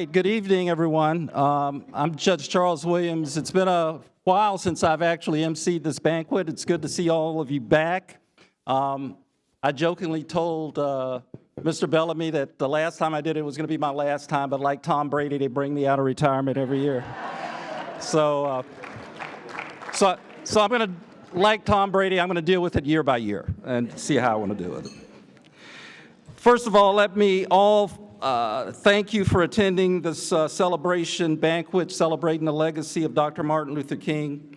right, good evening, everyone. I'm Judge Charles Williams. It's been a while since I've actually emceed this banquet. It's good to see all of you back. I jokingly told Mr. Bellamy that the last time I did it was going to be my last time, but like Tom Brady, they bring me out of retirement every year. So I'm going to, like Tom Brady, I'm going to deal with it year by year and see how I want to do it. First of all, let me all thank you for attending this celebration banquet celebrating the legacy of Dr. Martin Luther King.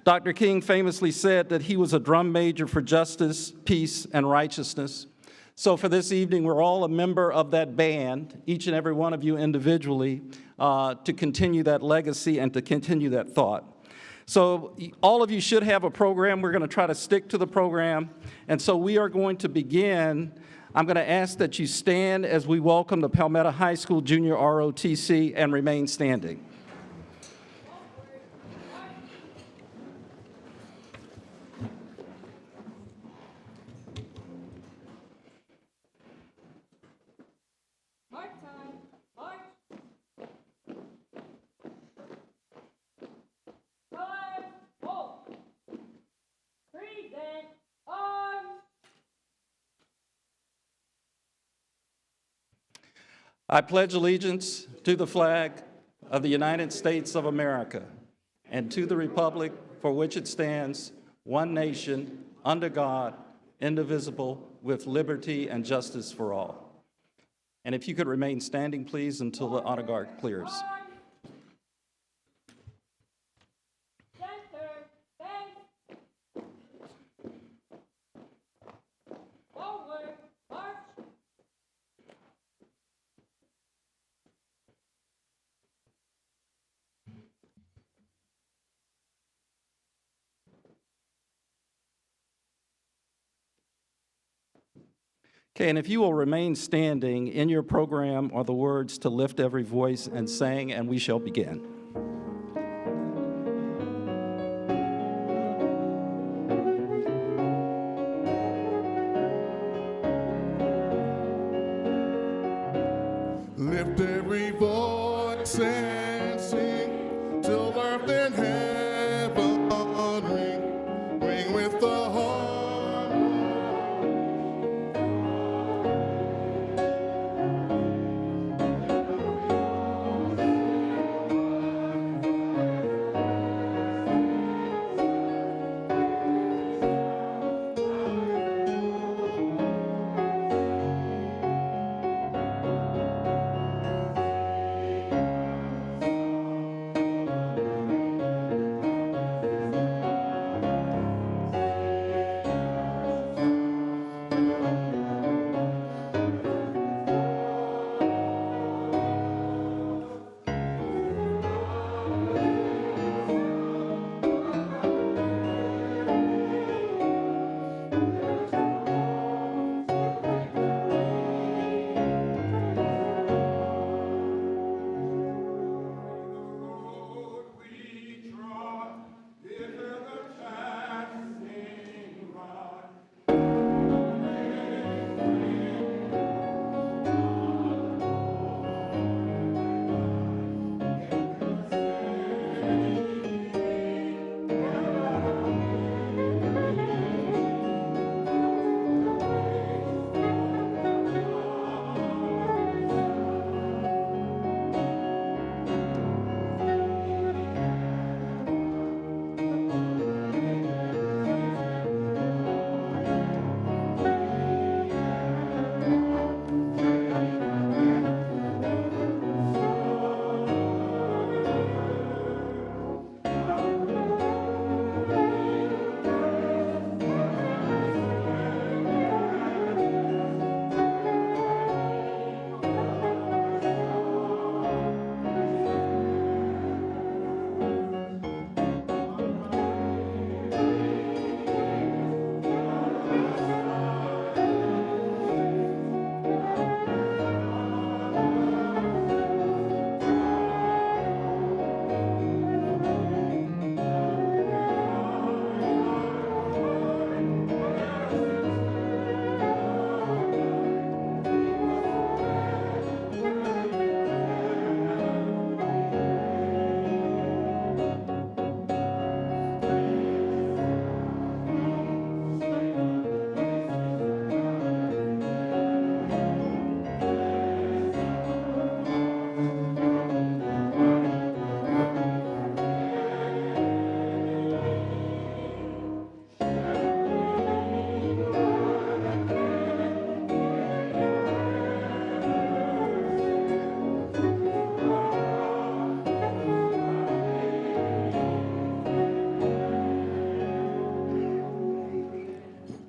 Dr. King famously said that he was a drum major for justice, peace, and righteousness. So for this evening, we're all a member of that band, each and every one of you individually, to continue that legacy and to continue that thought. So all of you should have a program. We're going to try to stick to the program. And so we are going to begin. I'm going to ask that you stand as we welcome the Palmetto High School Junior ROTC and remain standing. I pledge allegiance to the flag of the United States of America and to the republic for which it stands, one nation, under God, indivisible, with liberty and justice for all. And if you could remain standing, please, until the honor guard clears. Okay, and if you will remain standing, in your program are the words to lift every voice and sing, and we shall begin. Lift every voice and sing till earth and heaven ring with the heart.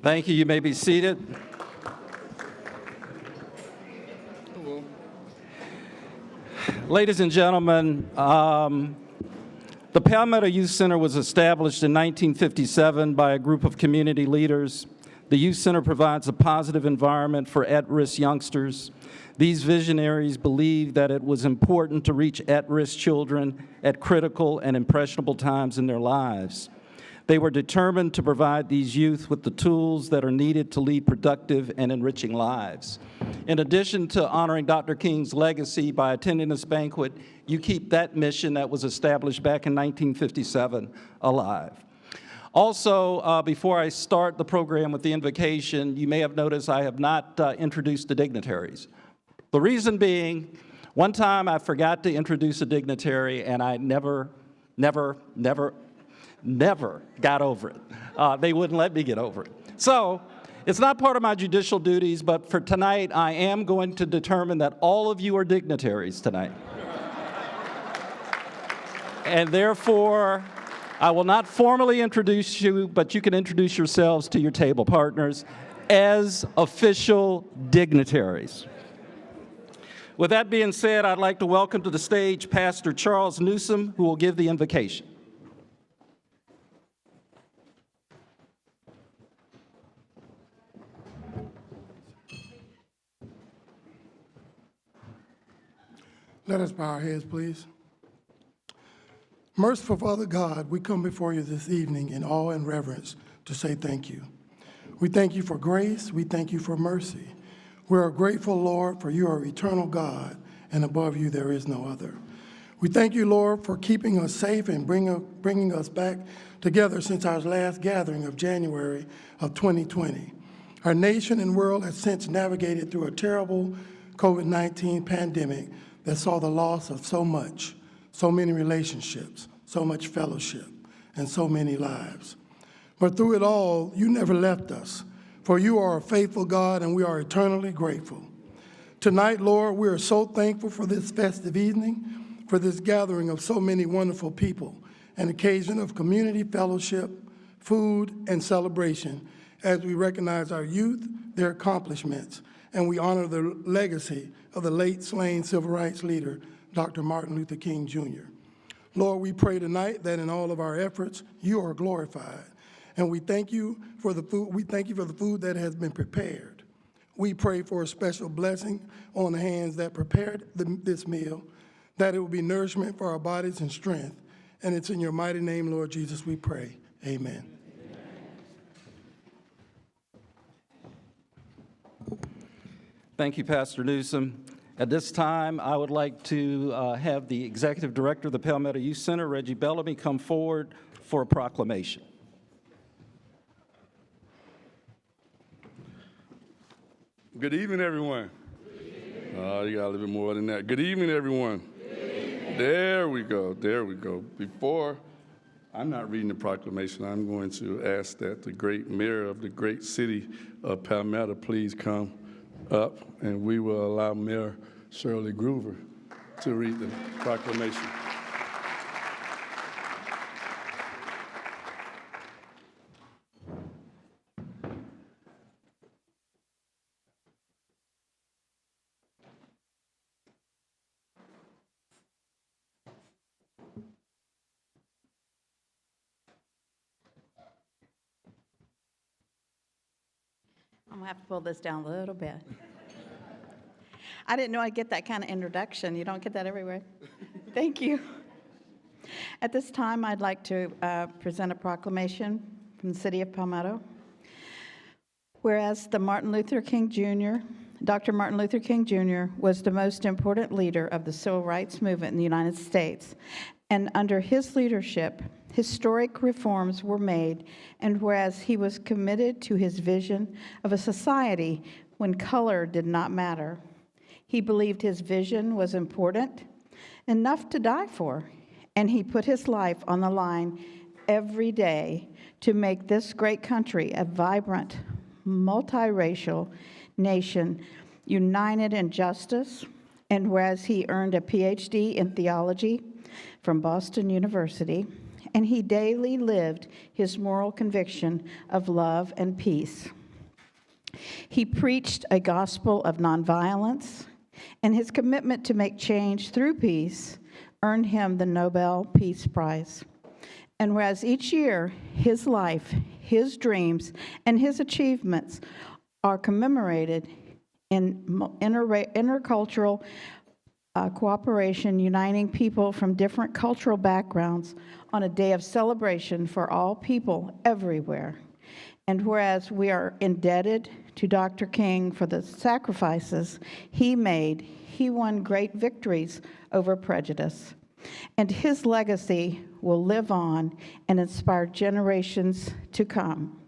Thank you. You may be seated. Ladies and gentlemen, the Palmetto Youth Center was established in 1957 by a group of community leaders. The Youth Center provides a positive environment for at-risk youngsters. These visionaries believed that it was important to reach at-risk children at critical and impressionable times in their lives. They were determined to provide these youth with the tools that are needed to lead productive and enriching lives. In addition to honoring Dr. King's legacy by attending this banquet, you keep that mission that was established back in 1957 alive. Also, before I start the program with the invocation, you may have noticed I have not introduced the dignitaries. The reason being, one time I forgot to introduce a dignitary and I never got over it. They wouldn't let me get over it. So it's not part of my judicial duties, but for tonight, I am going to determine that all of you are dignitaries tonight. And therefore, I will not formally introduce you, but you can introduce yourselves to your table partners as official dignitaries. With that being said, I'd like to welcome to the stage Pastor Charles Newsom, who will give the invocation. Let us bow our heads, please. Merciful Father God, we come before you this evening in awe and reverence to say thank you. We thank you for grace. We thank you for mercy. We are grateful, Lord, for you are eternal God, and above you there is no other. We thank you, Lord, for keeping us safe and bringing us back together since our last gathering of January of 2020. Our nation and world has since navigated through a terrible COVID-19 pandemic that saw the loss of so much, so many relationships, so much fellowship, and so many lives. But through it all, you never left us, for you are a faithful God and we are eternally grateful. Tonight, Lord, we are so thankful for this festive evening, for this gathering of so many wonderful people, an occasion of community fellowship, food, and celebration as we recognize our youth, their accomplishments, and we honor the legacy of the late slain civil rights leader, Dr. Martin Luther King, Jr. Lord, we pray tonight that in all of our efforts, you are glorified. And we thank you for the food. We thank you for the food that has been prepared. We pray for a special blessing on the hands that prepared this meal, that it will be nourishment for our bodies and strength. And it's in your mighty name, Lord Jesus, we pray. Amen. Thank you, Pastor Newsom. At this time, I would like to have the Executive Director of the Palmetto Youth Center, Reggie Bellamy, come forward for a proclamation. Good evening, everyone. Oh, you got a little bit more than that. Good evening, everyone. There we go. There we go. Before, I'm not reading the proclamation. I'm going to ask that the great mayor of the great city of Palmetto please come up, and we will allow Mayor Shirley Groover to read the proclamation. I'm gonna have to pull this down a little bit. I didn't know I'd get that kind of introduction. You don't get that everywhere. Thank you. At this time, I'd like to present a proclamation from the city of Palmetto. Whereas Dr. Martin Luther King Jr. was the most important leader of the civil rights movement in the United States, and under his leadership, historic reforms were made, and whereas he was committed to his vision of a society when color did not matter, he believed his vision was important enough to die for, and he put his life on the line every day to make this great country a vibrant, multiracial nation united in justice. And whereas he earned a PhD in theology from Boston University and he daily lived his moral conviction of love and peace. He preached a gospel of nonviolence, and his commitment to make change through peace earned him the Nobel Peace Prize. And whereas each year his life, his dreams, and his achievements are commemorated in intercultural cooperation, uniting people from different cultural backgrounds on a day of celebration for all people everywhere. And whereas we are indebted to Dr. King for the sacrifices he made, he won great victories over prejudice. And his legacy will live on and inspire generations to come.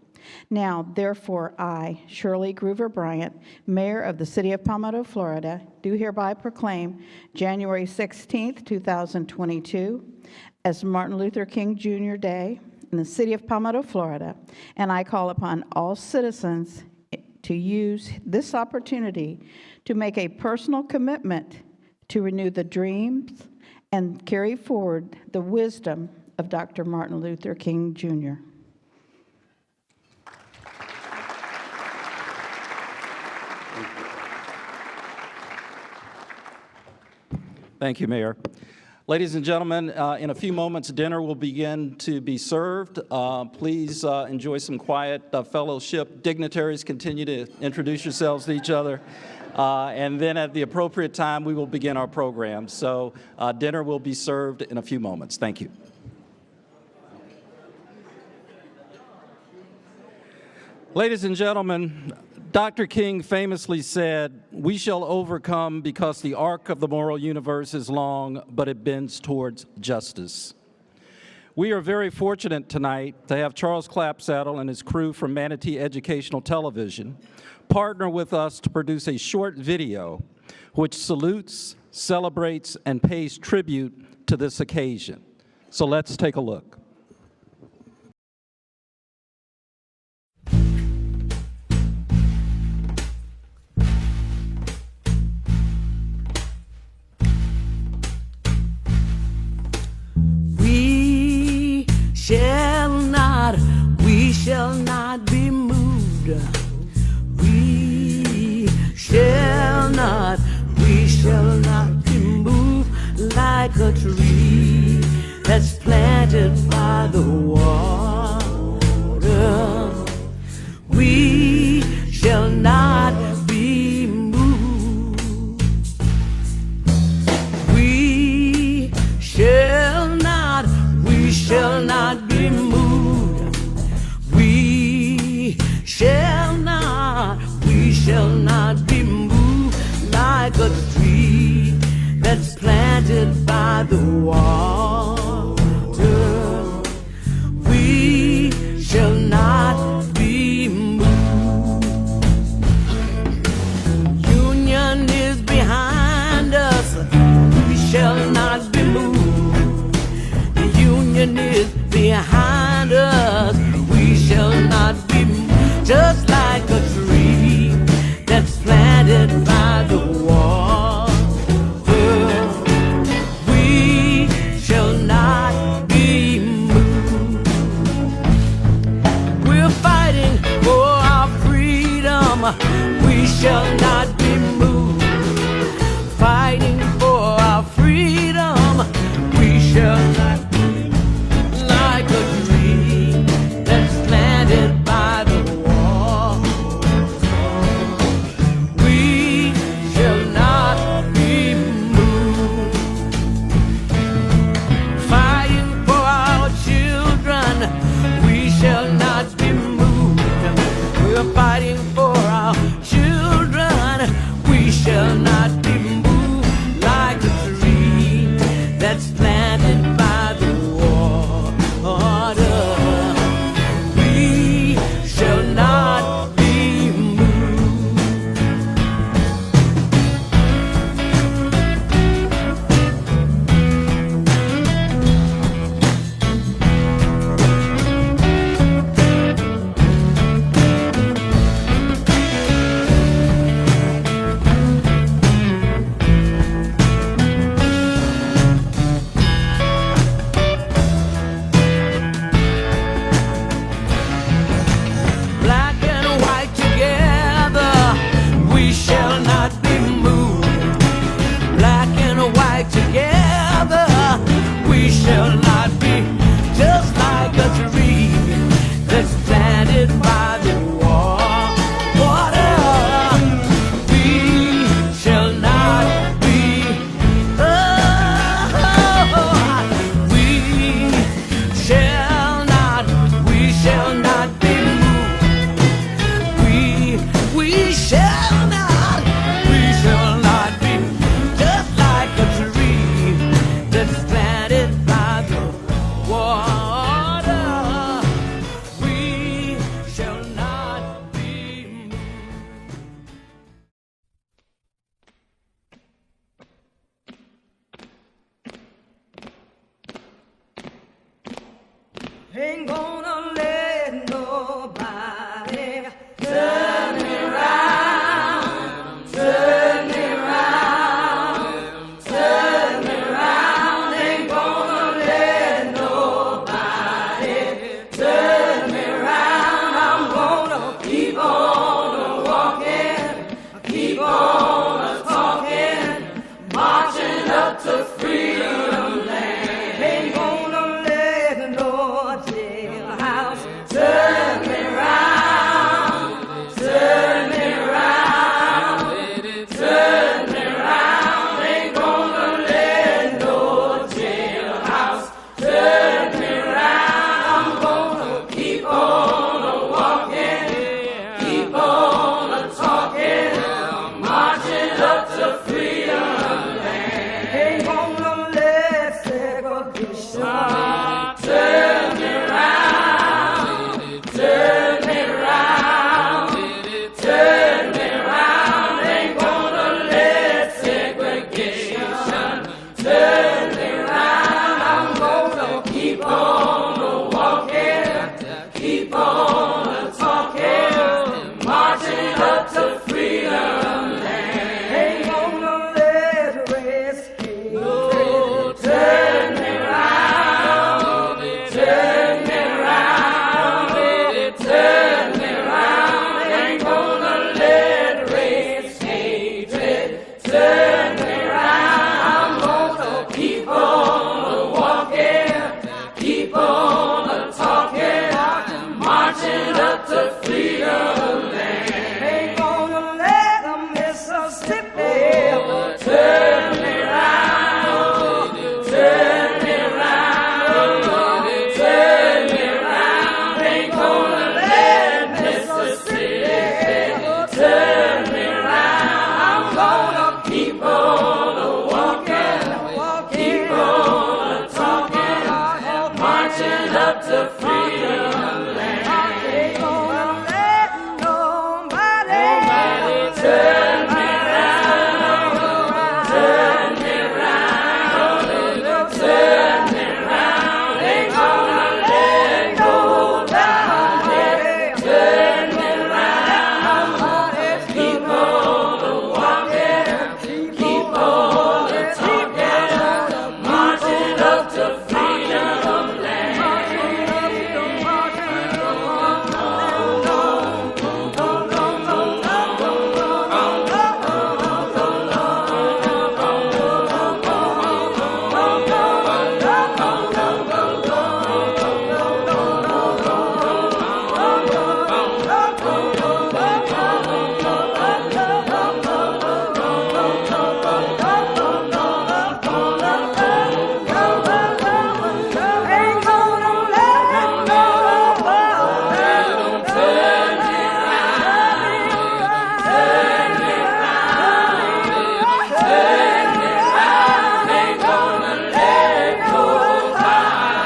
Now, therefore, I, Shirley Groover Bryant, Mayor of the City of Palmetto, Florida, do hereby proclaim January 16th, 2022 as Martin Luther King Jr. Day in the City of Palmetto, Florida, and I call upon all citizens to use this opportunity to make a personal commitment to renew the dreams and carry forward the wisdom of Dr. Martin Luther King Jr. Thank you, Mayor. Ladies and gentlemen, in a few moments, dinner will begin to be served. Please enjoy some quiet fellowship. Dignitaries, continue to introduce yourselves to each other. And then at the appropriate time, we will begin our program. So dinner will be served in a few moments. Thank you. Ladies and gentlemen, Dr. King famously said, "We shall overcome because the arc of the moral universe is long, but it bends towards justice." We are very fortunate tonight to have Charles Clapsaddle and his crew from Manatee Educational Television partner with us to produce a short video which salutes, celebrates, and pays tribute to this occasion. So let's take a look. Shall not be moved. We shall not be moved like a tree that's planted by the water. We shall not be moved. We shall not be moved. We shall not be moved like a tree that's planted by the water. We shall not be moved. Union is behind us. We shall not be moved. The union is behind us. We shall not be moved. Just like a tree that's planted by the water, we shall not be moved. We're fighting for our freedom. We shall not be moved. Fighting for our freedom. We shall not be moved. Like a tree that's planted by the water. Fighting for our children. Ain't gonna let nobody turn me round, turn me round, turn me round. Ain't gonna let nobody turn me round. I'm gonna keep on walking, keep on talking, marching up to freedom land. Ain't gonna let no jailhouse turn me round, turn me round, turn me round. Ain't gonna let no jailhouse turn me round. I'm gonna keep on walking, keep on talking, marching up to freedom land. Ain't gonna let segregation turn me round, turn me round, turn me round. Ain't gonna let segregation turn me round. I'm gonna keep on walking, keep on talking, marching up to freedom land. Ain't gonna let race hate turn me round, turn me round, turn me round. Ain't gonna let race hatred turn me round. I'm gonna keep on walking, keep on talking, marching up to freedom land. Ain't gonna let a Mississippi turn me round, turn me round, turn me round. Ain't gonna let Mississippi turn me round. I'm gonna keep on walking, keep on talking, marching up to freedom land. Ain't gonna let nobody turn me round, turn me round, turn me round. Ain't gonna let nobody turn me round. Keep on walking, keep on talking, marching up to freedom land. Ain't gonna let nobody turn me round, turn me round, turn me round. Ain't gonna let nobody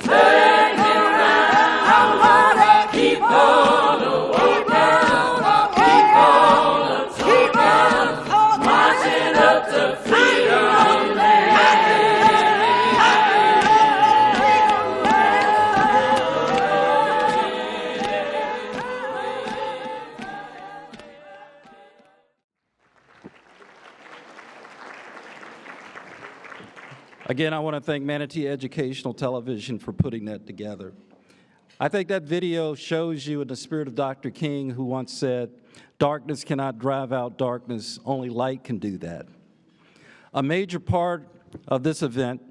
turn me round. I'm gonna keep on walking, keep on marching up to freedom land. Again, I want to thank Manatee Educational Television for putting that together. I think that video shows you in the spirit of Dr. King, who once said, "Darkness cannot drive out darkness, only light can do that." A major part of this event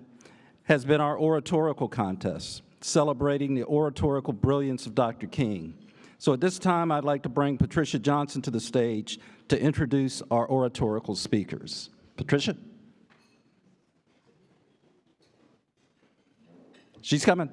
has been our oratorical contest, celebrating the oratorical brilliance of Dr. King. So at this time, I'd like to bring Patricia Johnson to the stage to introduce our oratorical speakers. Patricia? She's coming.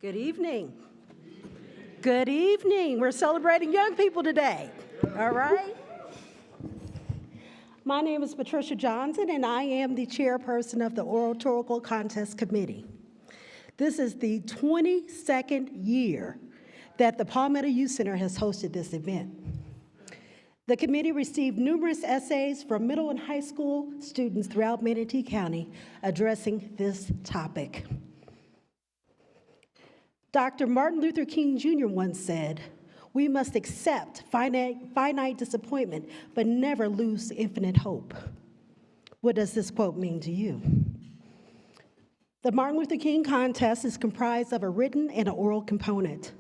Good evening. Good evening. We're celebrating young people today. All right. My name is Patricia Johnson, and I am the chairperson of the Oratorical Contest Committee. This is the 22nd year that the Palmetto Youth Center has hosted this event. The committee received numerous essays from middle and high school students throughout Manatee County addressing this topic. Dr. Martin Luther King Jr. once said, "We must accept finite disappointment, but never lose infinite hope." What does this quote mean to you? The Martin Luther King contest is comprised of a written and an oral component.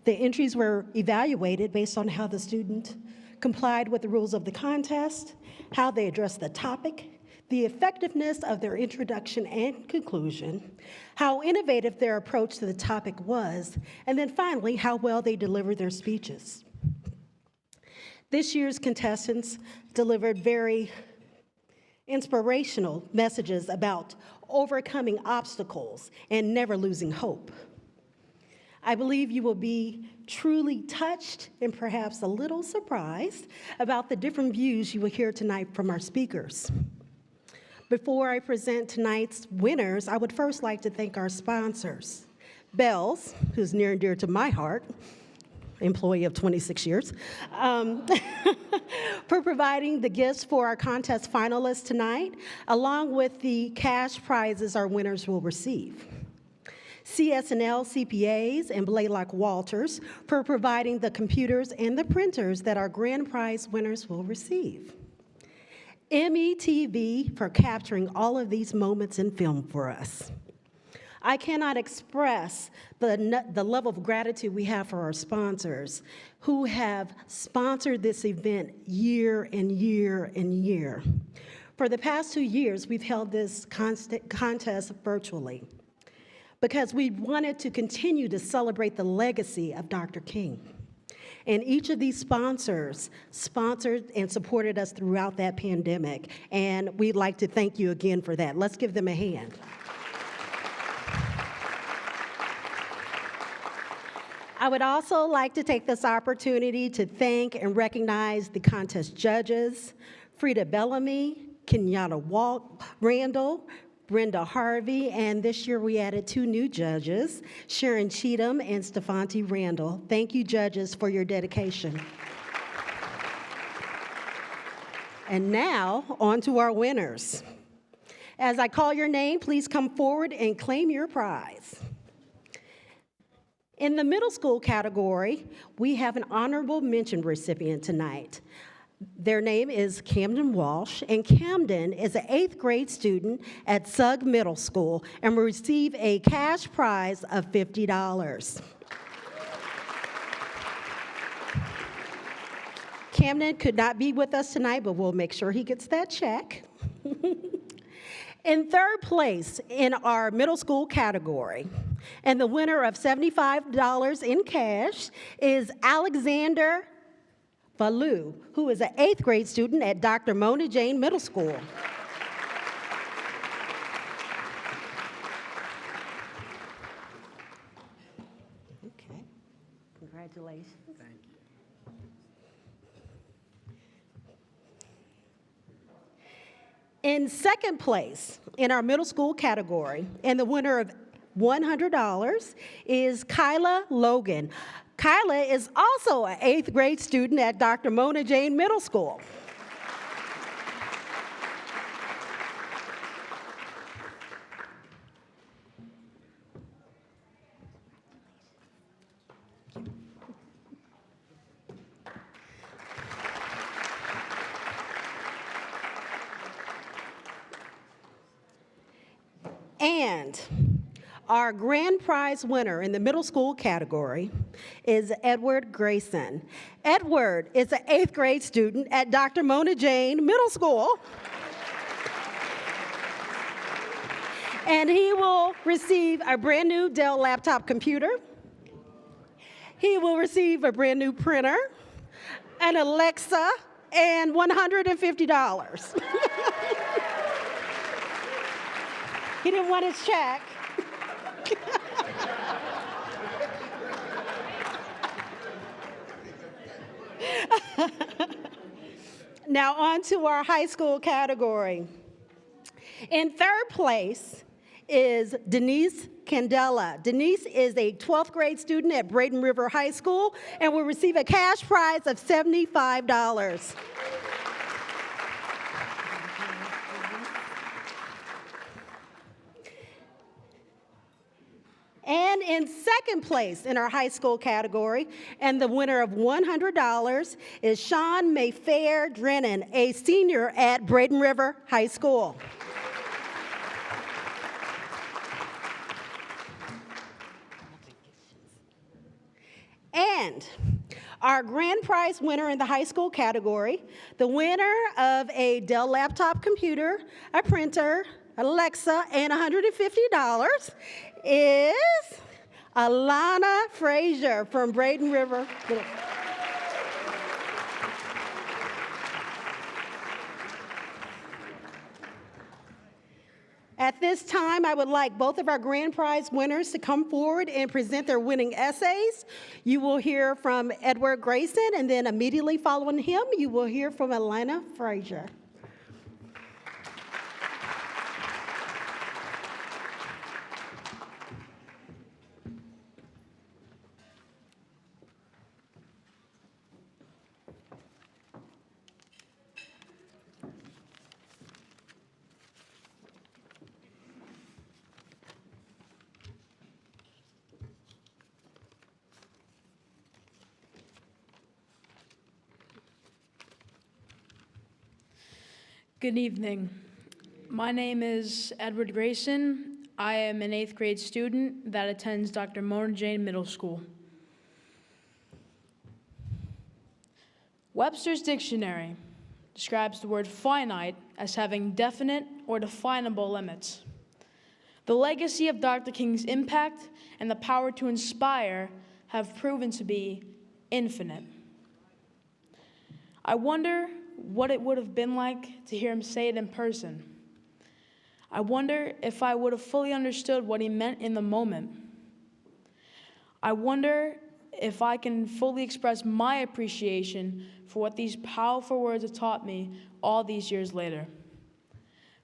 The entries were evaluated based on how the student complied with the rules of the contest, how they addressed the topic, the effectiveness of their introduction and conclusion, how innovative their approach to the topic was, and then finally, how well they delivered their speeches. This year's contestants delivered very inspirational messages about overcoming obstacles and never losing hope. I believe you will be truly touched and perhaps a little surprised about the different views you will hear tonight from our speakers. Before I present tonight's winners, I would first like to thank our sponsors. Bell's, who's near and dear to my heart, employee of 26 years, for providing the gifts for our contest finalists tonight, along with the cash prizes our winners will receive. CS&L CPAs and Blaylock Walters for providing the computers and the printers that our grand prize winners will receive. METV for capturing all of these moments in film for us. I cannot express the level of gratitude we have for our sponsors who have sponsored this event year and year and year. For the past 2 years, we've held this contest virtually because we wanted to continue to celebrate the legacy of Dr. King. And each of these sponsors sponsored and supported us throughout that pandemic, and we'd like to thank you again for that. Let's give them a hand. I would also like to take this opportunity to thank and recognize the contest judges, Frida Bellamy, Kenyatta Randall, Brenda Harvey, and this year we added 2 new judges, Sharon Cheatham and Stefanti Randall. Thank you, judges, for your dedication. And now, on to our winners. As I call your name, please come forward and claim your prize. In the middle school category, we have an honorable mention recipient tonight. Their name is Camden Walsh, and Camden is an 8th grade student at Sugg Middle School and will receive a cash prize of $50. Camden could not be with us tonight, but we'll make sure he gets that check. In 3rd place in our middle school category, and the winner of $75 in cash is Alexander Falou, who is an 8th grade student at Dr. Mona Jane Middle School. Okay, congratulations. Thank you. In 2nd place in our middle school category, and the winner of $100 is Kyla Logan. Kyla is also an 8th grade student at Dr. Mona Jane Middle School. And our grand prize winner in the middle school category is Edward Grayson. Edward is an 8th grade student at Dr. Mona Jane Middle School. And he will receive a brand new Dell laptop computer. He will receive a brand new printer, an Alexa, and $150. He didn't want his check. Now on to our high school category. In third place is Denise Candela. Denise is a 12th grade student at Braden River High School and will receive a cash prize of $75. And in second place in our high school category, and the winner of $100 is Sean Mayfair Drennan, a senior at Braden River High School. And our grand prize winner in the high school category, the winner of a Dell laptop computer, a printer, Alexa, and $150 is Alana Frazier from Braden River. At this time, I would like both of our grand prize winners to come forward and present their winning essays. You will hear from Edward Grayson, and then immediately following him, you will hear from Alana Frazier. Good evening. My name is Edward Grayson. I am an 8th grade student that attends Dr. Mona Jane Middle School. Webster's Dictionary describes the word finite as having definite or definable limits. The legacy of Dr. King's impact and the power to inspire have proven to be infinite. I wonder what it would have been like to hear him say it in person. I wonder if I would have fully understood what he meant in the moment. I wonder if I can fully express my appreciation for what these powerful words have taught me all these years later.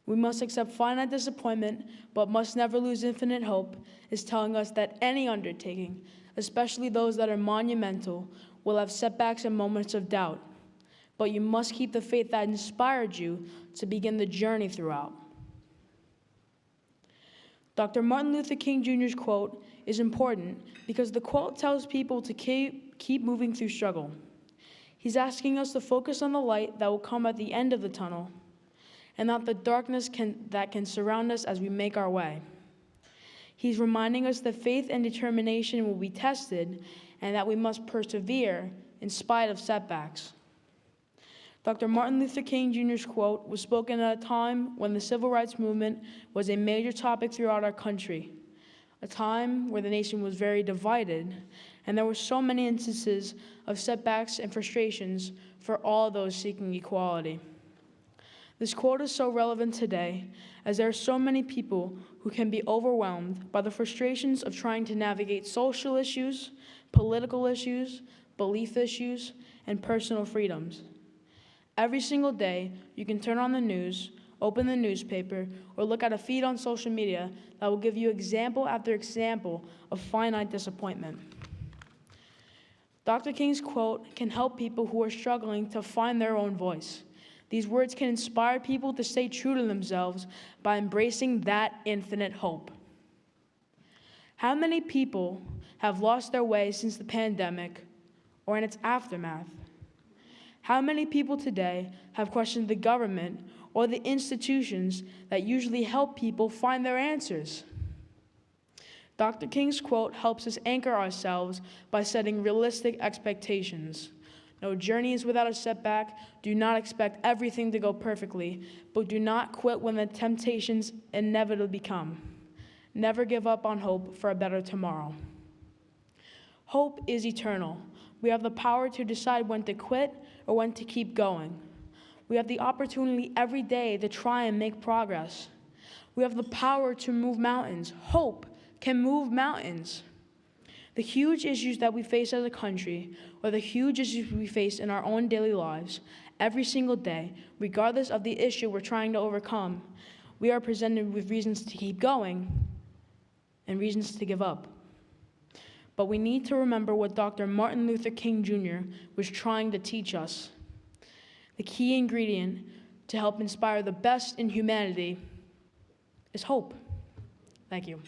We must accept finite disappointment, but must never lose infinite hope, is telling us that any undertaking, especially those that are monumental, will have setbacks and moments of doubt. But you must keep the faith that inspired you to begin the journey throughout. Dr. Martin Luther King Jr.'s quote is important because the quote tells people to keep moving through struggle. He's asking us to focus on the light that will come at the end of the tunnel and not the darkness that can surround us as we make our way. He's reminding us that faith and determination will be tested and that we must persevere in spite of setbacks. Dr. Martin Luther King Jr.'s quote was spoken at a time when the civil rights movement was a major topic throughout our country, a time where the nation was very divided, and there were so many instances of setbacks and frustrations for all those seeking equality. This quote is so relevant today, as there are so many people who can be overwhelmed by the frustrations of trying to navigate social issues, political issues, belief issues, and personal freedoms. Every single day, you can turn on the news, open the newspaper, or look at a feed on social media that will give you example after example of finite disappointment. Dr. King's quote can help people who are struggling to find their own voice. These words can inspire people to stay true to themselves by embracing that infinite hope. How many people have lost their way since the pandemic or in its aftermath? How many people today have questioned the government or the institutions that usually help people find their answers? Dr. King's quote helps us anchor ourselves by setting realistic expectations. No journey is without a setback. Do not expect everything to go perfectly, but do not quit when the temptations inevitably come. Never give up on hope for a better tomorrow. Hope is eternal. We have the power to decide when to quit or when to keep going. We have the opportunity every day to try and make progress. We have the power to move mountains. Hope can move mountains. The huge issues that we face as a country, or the huge issues we face in our own daily lives, every single day, regardless of the issue we're trying to overcome, we are presented with reasons to keep going and reasons to give up. But we need to remember what Dr. Martin Luther King Jr. was trying to teach us. The key ingredient to help inspire the best in humanity is hope. Thank you.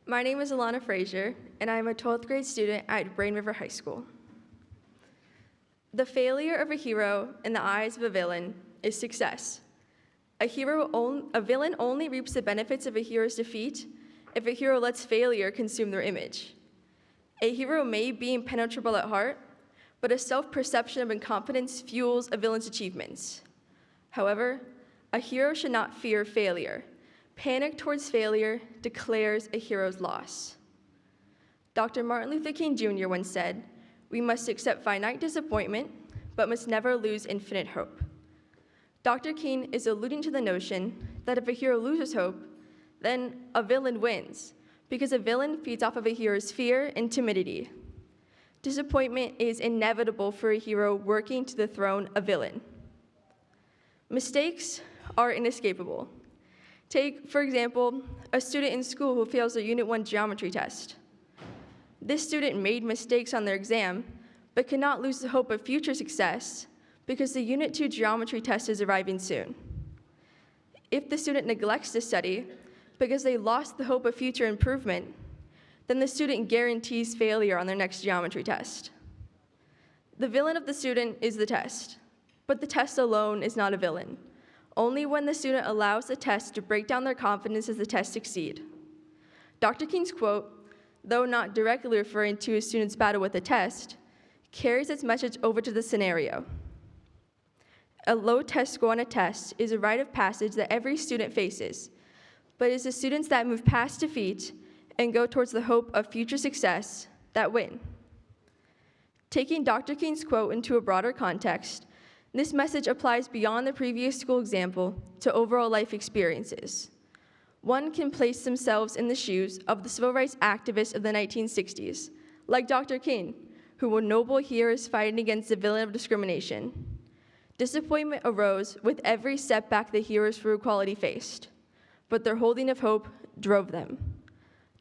My name is Alana Frazier, and I am a 12th grade student at Brain River High School. The failure of a hero in the eyes of a villain is success. A villain only reaps the benefits of a hero's defeat if a hero lets failure consume their image. A hero may be impenetrable at heart, but a self-perception of incompetence fuels a villain's achievements. However, a hero should not fear failure. Panic towards failure declares a hero's loss. Dr. Martin Luther King Jr. once said, "We must accept finite disappointment, but must never lose infinite hope." Dr. King is alluding to the notion that if a hero loses hope, then a villain wins, because a villain feeds off of a hero's fear and timidity. Disappointment is inevitable for a hero working to dethrone a villain. Mistakes are inescapable. Take, for example, a student in school who fails a Unit 1 geometry test. This student made mistakes on their exam, but cannot lose the hope of future success because the Unit 2 geometry test is arriving soon. If the student neglects to study because they lost the hope of future improvement, then the student guarantees failure on their next geometry test. The villain of the student is the test, but the test alone is not a villain. Only when the student allows the test to break down their confidence does the test succeed. Dr. King's quote, though not directly referring to a student's battle with a test, carries its message over to the scenario. A low test score on a test is a rite of passage that every student faces, but it's the students that move past defeat and go towards the hope of future success that win. Taking Dr. King's quote into a broader context, this message applies beyond the previous school example to overall life experiences. One can place themselves in the shoes of the civil rights activists of the 1960s, like Dr. King, who were noble heroes fighting against the villain of discrimination. Disappointment arose with every setback the heroes for equality faced, but their holding of hope drove them.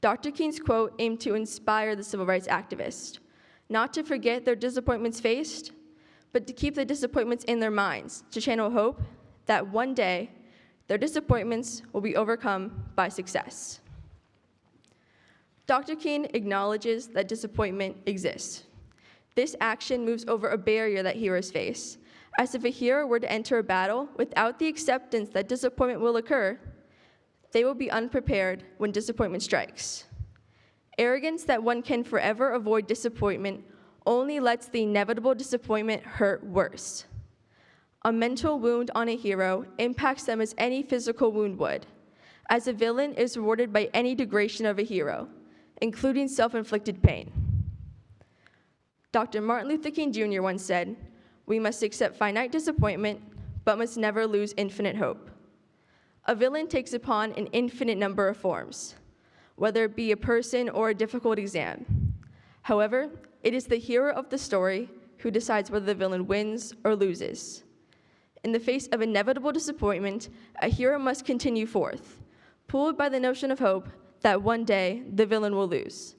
Dr. King's quote aimed to inspire the civil rights activists, not to forget their disappointments faced, but to keep the disappointments in their minds, to channel hope that one day their disappointments will be overcome by success. Dr. King acknowledges that disappointment exists. This action moves over a barrier that heroes face, as if a hero were to enter a battle without the acceptance that disappointment will occur, they will be unprepared when disappointment strikes. Arrogance that one can forever avoid disappointment only lets the inevitable disappointment hurt worse. A mental wound on a hero impacts them as any physical wound would, as a villain is rewarded by any degradation of a hero, including self-inflicted pain. Dr. Martin Luther King Jr. once said, "We must accept finite disappointment, but must never lose infinite hope." A villain takes upon an infinite number of forms, whether it be a person or a difficult exam. However, it is the hero of the story who decides whether the villain wins or loses. In the face of inevitable disappointment, a hero must continue forth, pulled by the notion of hope that one day the villain will lose.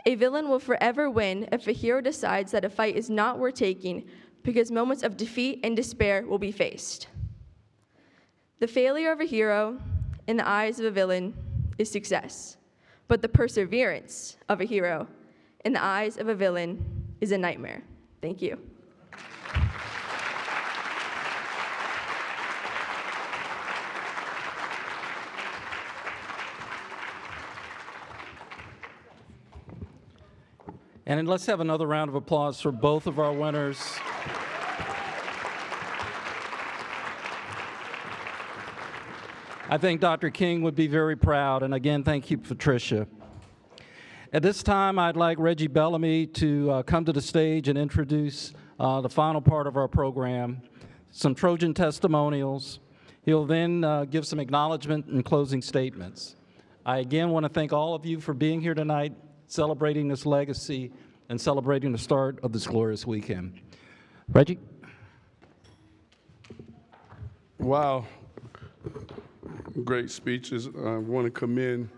A villain will forever win if a hero decides that a fight is not worth taking because moments of defeat and despair will be faced. The failure of a hero in the eyes of a villain is success, but the perseverance of a hero in the eyes of a villain is a nightmare. Thank you. And then let's have another round of applause for both of our winners. I think Dr. King would be very proud, and again, thank you, Patricia. At this time, I'd like Reggie Bellamy to come to the stage and introduce the final part of our program, some Trojan testimonials. He'll then give some acknowledgement and closing statements. I again want to thank all of you for being here tonight, celebrating this legacy and celebrating the start of this glorious weekend. Reggie? Wow. Great speeches. I want to commend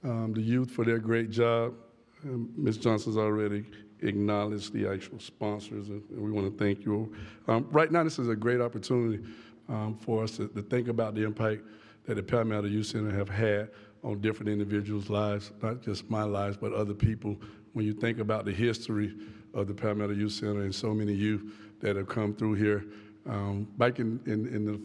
the youth for their great job. Ms. Johnson's already acknowledged the actual sponsors, and we want to thank you. Right now, this is a great opportunity for us to think about the impact that the Palmetto Youth Center have had on different individuals' lives, not just my lives, but other people. When you think about the history of the Palmetto Youth Center and so many youth that have come through here, back in the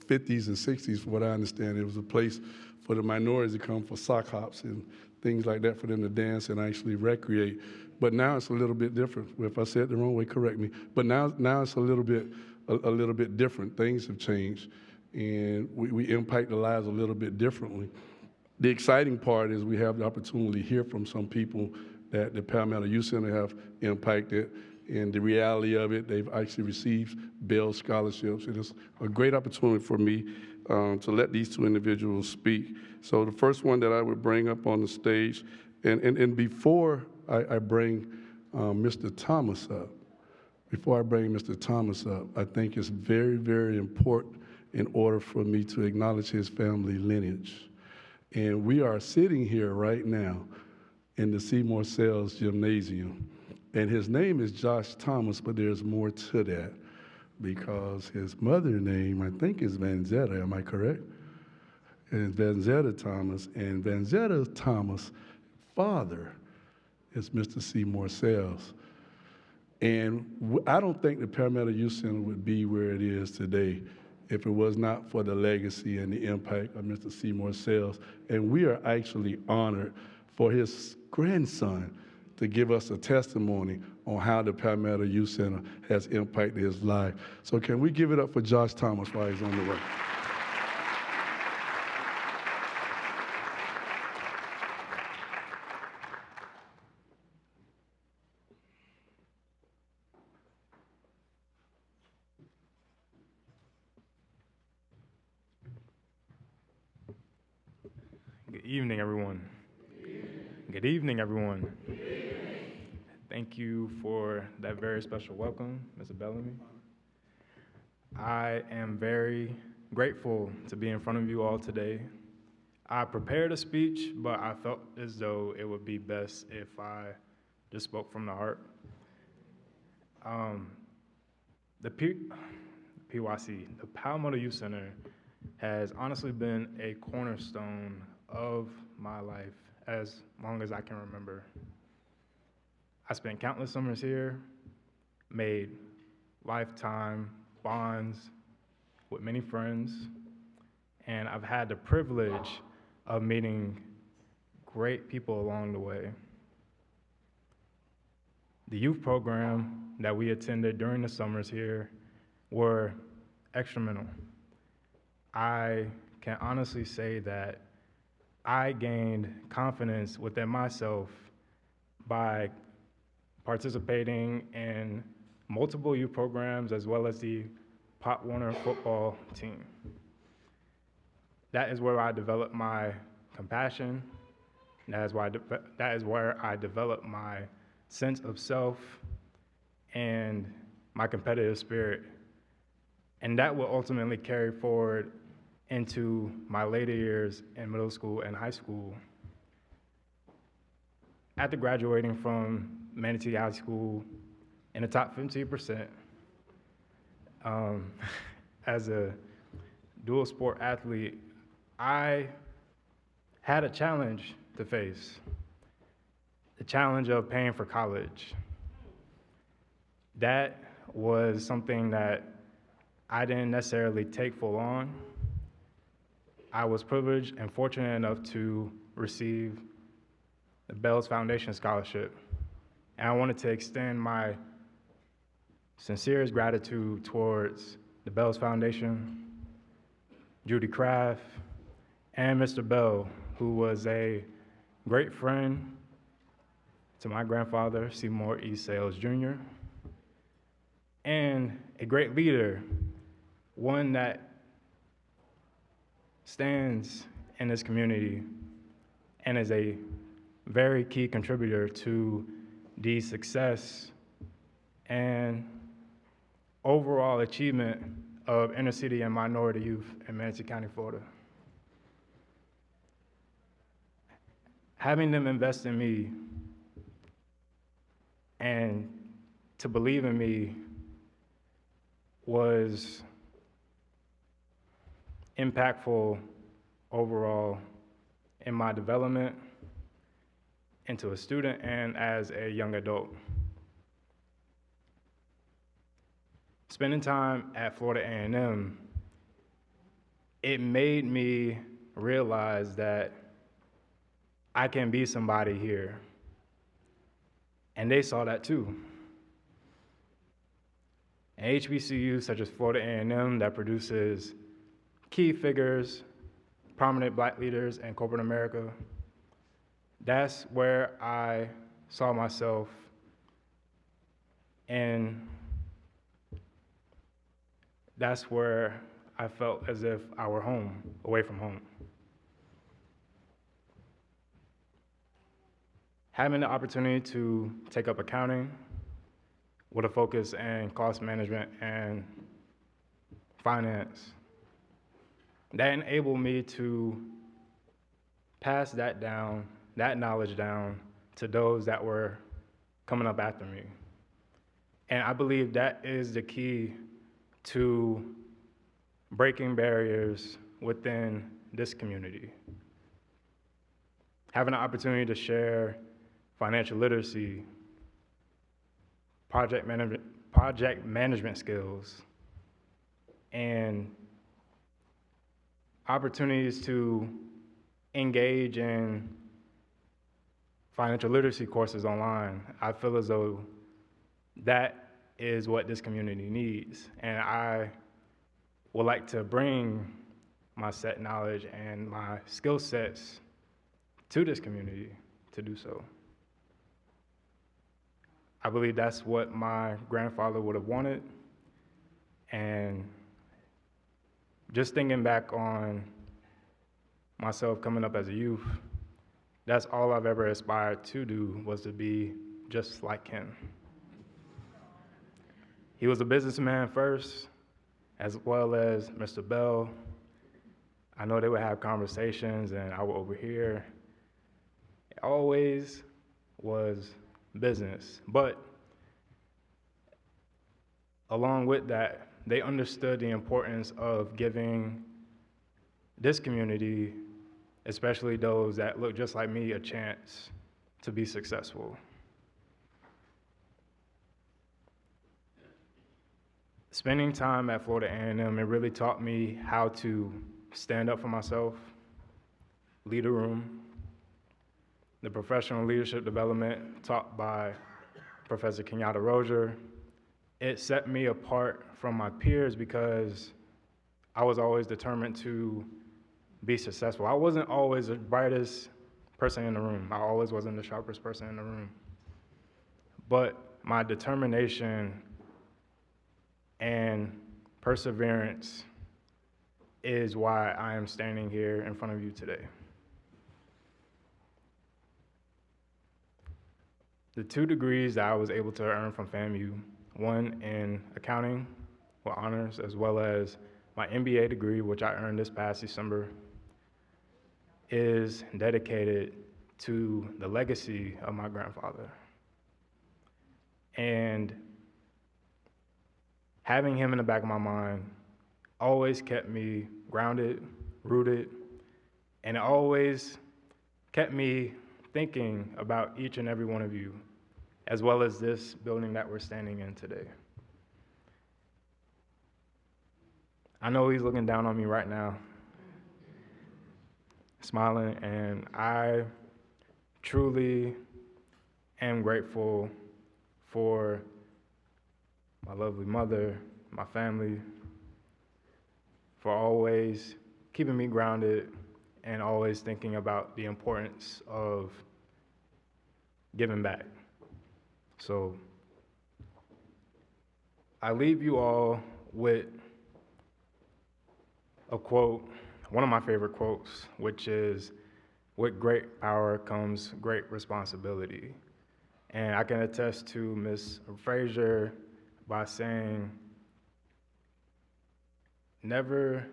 50s and 60s, from what I understand, it was a place for the minorities to come for sock hops and things like that, for them to dance and actually recreate. But now it's a little bit different. If I said it the wrong way, correct me. But now it's a little bit different. Things have changed, and we impact the lives a little bit differently. The exciting part is we have the opportunity to hear from some people that the Palmetto Youth Center have impacted. And the reality of it, they've actually received Bell scholarships. It is a great opportunity for me to let these two individuals speak. So the first one that I would bring up on the stage, and before I bring Mr. Thomas up, I think it's very, very important in order for me to acknowledge his family lineage. And we are sitting here right now in the Seymour Sells Gymnasium. And his name is Josh Thomas, but there's more to that because his mother's name, I think, is Vanzetta. Am I correct? And Vanzetta Thomas. And Vanzetta Thomas' father is Mr. Seymour Sells. And I don't think the Palmetto Youth Center would be where it is today if it was not for the legacy and the impact of Mr. Seymour Sells. And we are actually honored for his grandson to give us a testimony on how the Palmetto Youth Center has impacted his life. So can we give it up for Josh Thomas while he's on the way? Good evening, everyone. Good evening, everyone. Thank you for that very special welcome, Mr. Bellamy. I am very grateful to be in front of you all today. I prepared a speech, but I felt as though it would be best if I just spoke from the heart. The PYC, the Palmetto Youth Center, has honestly been a cornerstone of my life as long as I can remember. I spent countless summers here, made lifetime bonds with many friends, and I've had the privilege of meeting great people along the way. The youth program that we attended during the summers here were instrumental. I can honestly say that I gained confidence within myself by participating in multiple youth programs as well as the Pop Warner football team. That is where I developed my compassion. That is where I developed my sense of self and my competitive spirit. And that will ultimately carry forward into my later years in middle school and high school. After graduating from Manatee High School in the top 15%, as a dual sport athlete, I had a challenge to face, the challenge of paying for college. That was something that I didn't necessarily take full on. I was privileged and fortunate enough to receive the Bell's Foundation Scholarship. And I wanted to extend my sincerest gratitude towards the Bells Foundation, Judy Kraft, and Mr. Bell, who was a great friend to my grandfather, Seymour E. Sales Jr., and a great leader, one that stands in this community and is a very key contributor to the success and overall achievement of inner city and minority youth in Manatee County, Florida. Having them invest in me and to believe in me was impactful overall in my development into a student and as a young adult. Spending time at Florida A&M, it made me realize that I can be somebody here. And they saw that too. An HBCU such as Florida A&M that produces key figures, prominent Black leaders in corporate America, that's where I saw myself, and that's where I felt as if I were home, away from home. Having the opportunity to take up accounting with a focus in cost management and finance, that enabled me to pass that knowledge down to those that were coming up after me. And I believe that is the key to breaking barriers within this community. Having the opportunity to share financial literacy, project management skills, and opportunities to engage in financial literacy courses online. I feel as though that is what this community needs. And I would like to bring my set knowledge and my skill sets to this community to do so. I believe that's what my grandfather would have wanted. And just thinking back on myself coming up as a youth, that's all I've ever aspired to do, was to be just like him. He was a businessman first, as well as Mr. Bell. I know they would have conversations and I would overhear. It always was business, but along with that, they understood the importance of giving this community, especially those that look just like me, a chance to be successful. Spending time at Florida A&M, it really taught me how to stand up for myself, lead a room. The professional leadership development taught by Professor Kenyatta Rozier, it set me apart from my peers because I was always determined to be successful. I wasn't always the brightest person in the room. I always wasn't the sharpest person in the room. But my determination and perseverance is why I am standing here in front of you today. The 2 degrees that I was able to earn from FAMU, one in accounting with honors, as well as my MBA degree, which I earned this past December, is dedicated to the legacy of my grandfather. And having him in the back of my mind always kept me grounded, rooted, and it always kept me thinking about each and every one of you, as well as this building that we're standing in today. I know he's looking down on me right now, smiling, and I truly am grateful for my lovely mother, my family, for always keeping me grounded and always thinking about the importance of giving back. So I leave you all with a quote, one of my favorite quotes, which is, "With great power comes great responsibility." And I can attest to Ms. Frazier by saying, never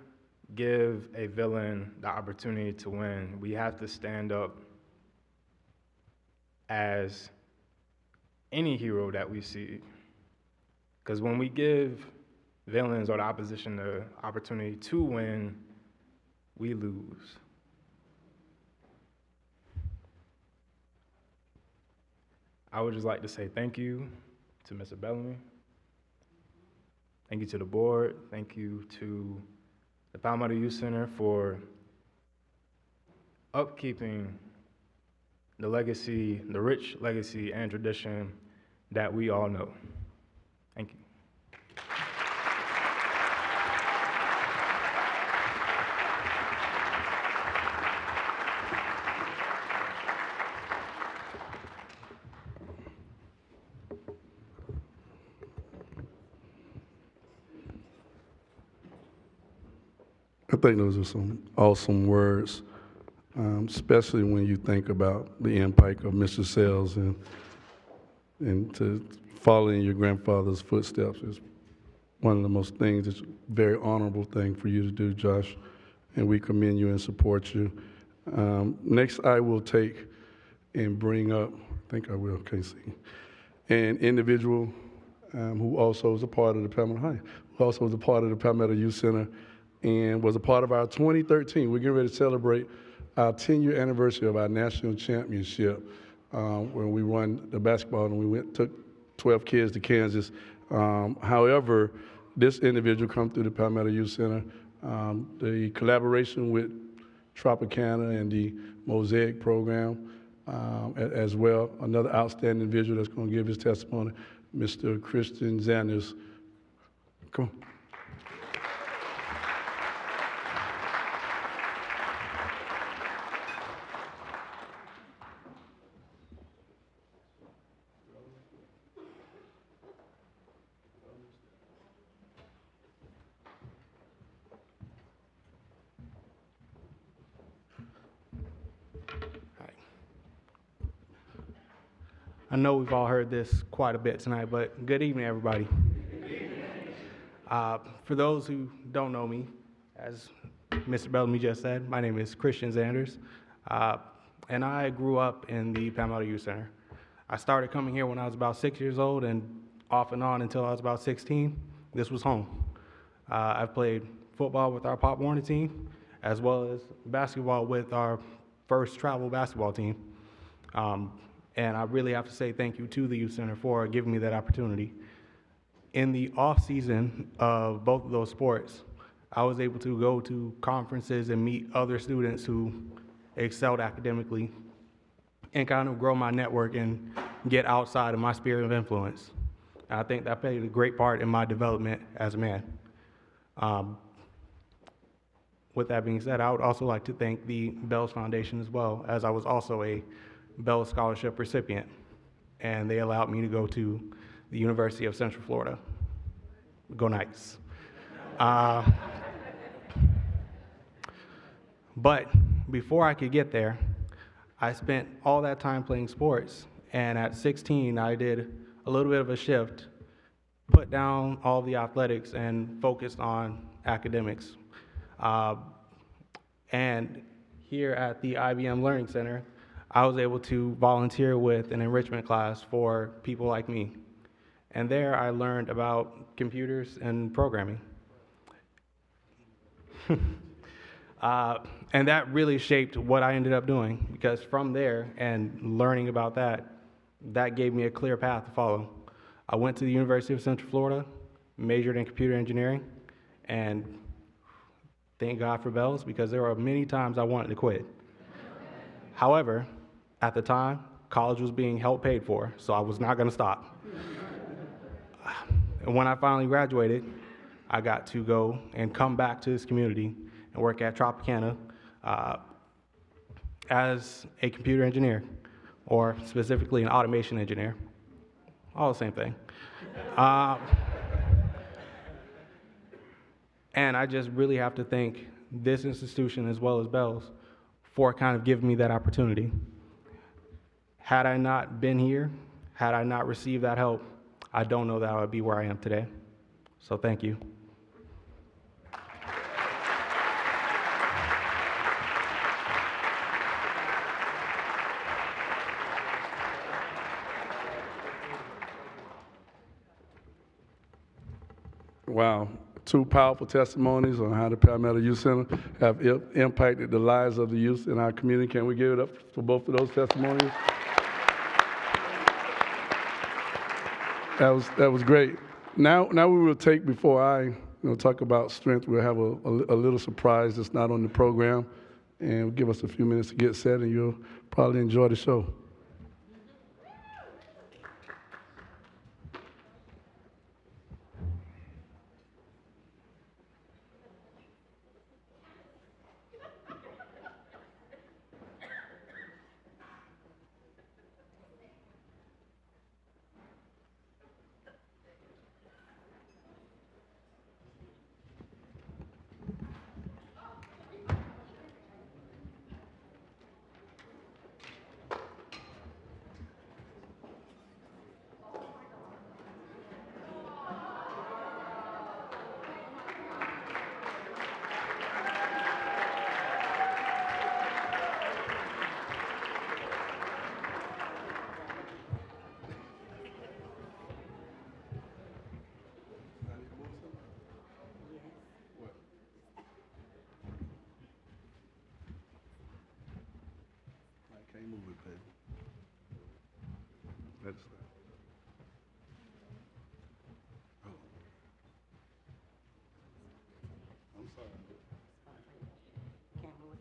give a villain the opportunity to win. We have to stand up as any hero that we see. Because when we give villains or the opposition the opportunity to win, we lose. I would just like to say thank you to Mr. Bellamy. Thank you to the board. Thank you to the Palmetto Youth Center for upkeeping the legacy, the rich legacy and tradition that we all know. Thank you. I think those are some awesome words, especially when you think about the impact of Mr. Sells and to follow in your grandfather's footsteps is one of the most things, it's a very honorable thing for you to do, Josh, and we commend you and support you. Next, I will take and bring up, I think I will, can't see, an individual who also is a part of the Palmetto High, who also was a part of the Palmetto Youth Center and was a part of our 2013. We're getting ready to celebrate our 10-year anniversary of our national championship when we won the basketball and we took 12 kids to Kansas. However, this individual come through the Palmetto Youth Center. The collaboration with Tropicana and the Mosaic program as well. Another outstanding individual that's going to give his testimony, Mr. Christian Zanders. Come on. I know we've all heard this quite a bit tonight, but good evening, everybody. For those who don't know me, as Mr. Bellamy just said, my name is Christian Zanders, and I grew up in the Palmetto Youth Center. I started coming here when I was about 6 years old, and off and on until I was about 16, this was home. I've played football with our Pop Warner team, as well as basketball with our first travel basketball team. And I really have to say thank you to the Youth Center for giving me that opportunity. In the off season of both of those sports, I was able to go to conferences and meet other students who excelled academically and kind of grow my network and get outside of my sphere of influence. And I think that played a great part in my development as a man. With that being said, I would also like to thank the Bells Foundation as well, as I was also a Bell Scholarship recipient, and they allowed me to go to the University of Central Florida. Go Knights. But before I could get there, I spent all that time playing sports, and at 16, I did a little bit of a shift, put down all the athletics and focused on academics. And here at the IBM Learning Center, I was able to volunteer with an enrichment class for people like me. And there I learned about computers and programming. And that really shaped what I ended up doing, because from there and learning about that, that gave me a clear path to follow. I went to the University of Central Florida, majored in computer engineering, and thank God for Bells, because there were many times I wanted to quit. However, at the time, college was being help paid for, so I was not going to stop. And when I finally graduated, I got to go and come back to this community and work at Tropicana as a computer engineer, or specifically an automation engineer. All the same thing. And I just really have to thank this institution as well as Bell's for kind of giving me that opportunity. Had I not been here, had I not received that help, I don't know that I would be where I am today. So thank you. Wow, two powerful testimonies on how the Palmetto Youth Center have impacted the lives of the youth in our community. Can we give it up for both of those testimonies? That was great. Now we will take, before I talk about strength, we'll have a little surprise that's not on the program, and give us a few minutes to get set, and you'll probably enjoy the show. Can't move it, baby. That's that. Oh. I'm sorry. Can't move it.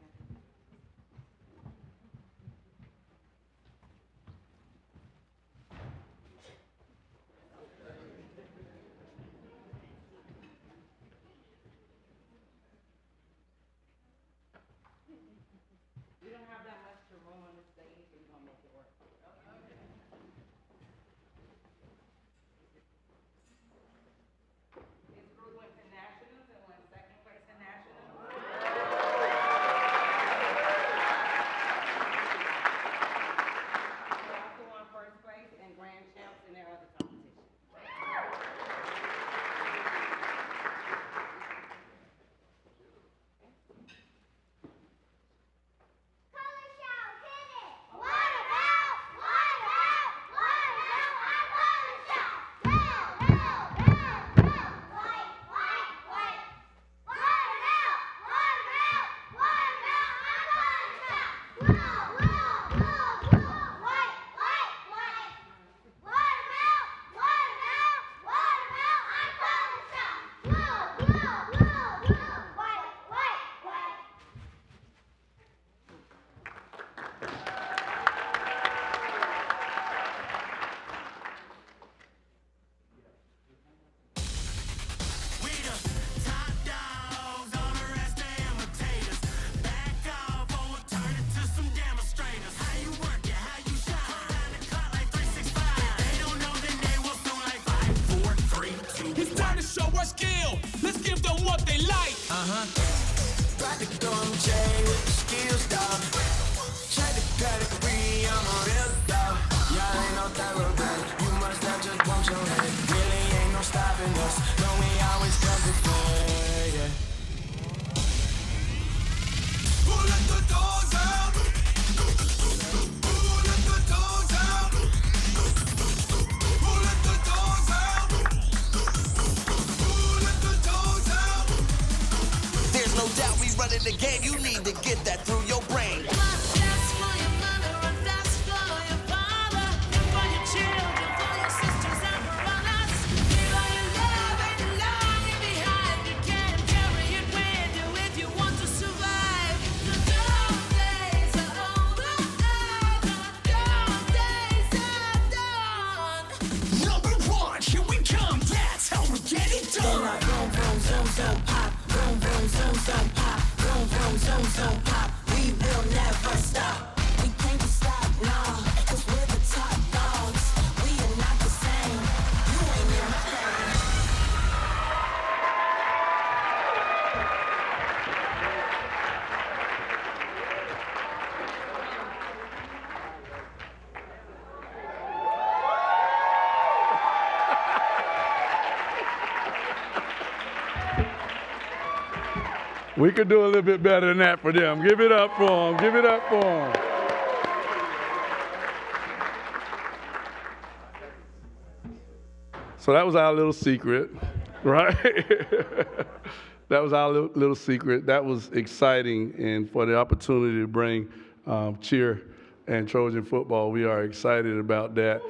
We don't have that much room on the stage, so we're gonna make it work. This group went to nationals and won second place in nationals. They also won first place and grand champs in their other competitions. It's time to show our skill. Let's give them what they like. Practical J with the skills, dog. Check the category, I'm a real dog. Y'all ain't no thoroughbred. You must have just bumped your head. Really ain't no stopping us. No, we always come before, yeah. Who let the dogs out? Who let the dogs out? Who let the dogs out? Who let the dogs out? There's no doubt we running the game. You need to get that through your brain. zoom, pop. Vroom, vroom, zoom, zoom, pop. Vroom, vroom, zoom, zoom, pop. We will never stop. We can't stop, no, 'cause we're the top dogs. We are not the same. You ain't in my lane. We could do a little bit better than that for them. Give it up for them. Give it up for them. So that was our little secret, right? That was our little secret. That was exciting, and for the opportunity to bring cheer and Trojan football, we are excited about that.